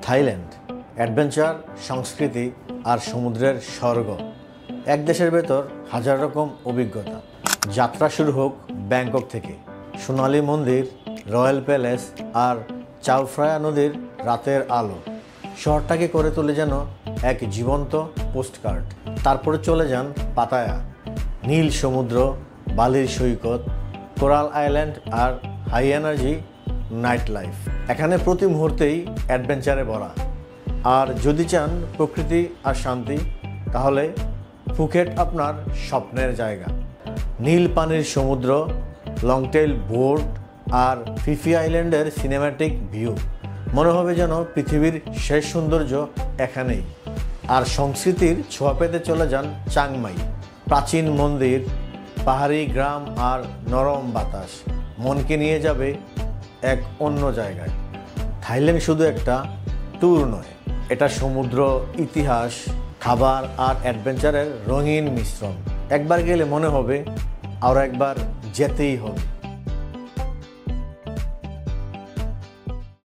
Thailand adventure, সংস্কৃতি আর সমুদ্রের স্বর্গ। এক দেশের ভেতর হাজার রকম অভিজ্ঞতা। যাত্রা শুরু হোক ব্যাংকক থেকে। সোনালী মন্দির, রয়্যাল প্যালেস আর চাও ফ্রায়া নদীর রাতের আলো শহরটাকে করে তোলে যেন এক জীবন্ত পোস্টকার্ড। তারপরে চলে যান পাতায়া, নীল সমুদ্র, বালির সৈকত, কোরাল আইল্যান্ড আর হাই এনার্জি নাইট লাইফ। এখানে প্রতি মুহূর্তেই অ্যাডভেঞ্চারে ভরা। আর যদি চান প্রকৃতি আর শান্তি, তাহলে ফুকেট আপনার স্বপ্নের জায়গা। নীল পানির সমুদ্র, লংটেইল বোট আর ফিফি আইল্যান্ডের সিনেম্যাটিক ভিউ, মনে হবে যেন পৃথিবীর শেষ সৌন্দর্য এখানেই। আর সংস্কৃতির ছোঁয়া পেতে চলে যান চাংমাই। প্রাচীন মন্দির, পাহাড়ি গ্রাম আর নরম বাতাস মনকে নিয়ে যাবে এক অন্য জায়গায়। থাইল্যান্ড শুধু একটা ট্যুর নয়, এটা সমুদ্র, ইতিহাস, খাবার আর অ্যাডভেঞ্চারের রঙিন মিশ্রণ। একবার গেলে মনে হবে আরও একবার যেতেই হবে।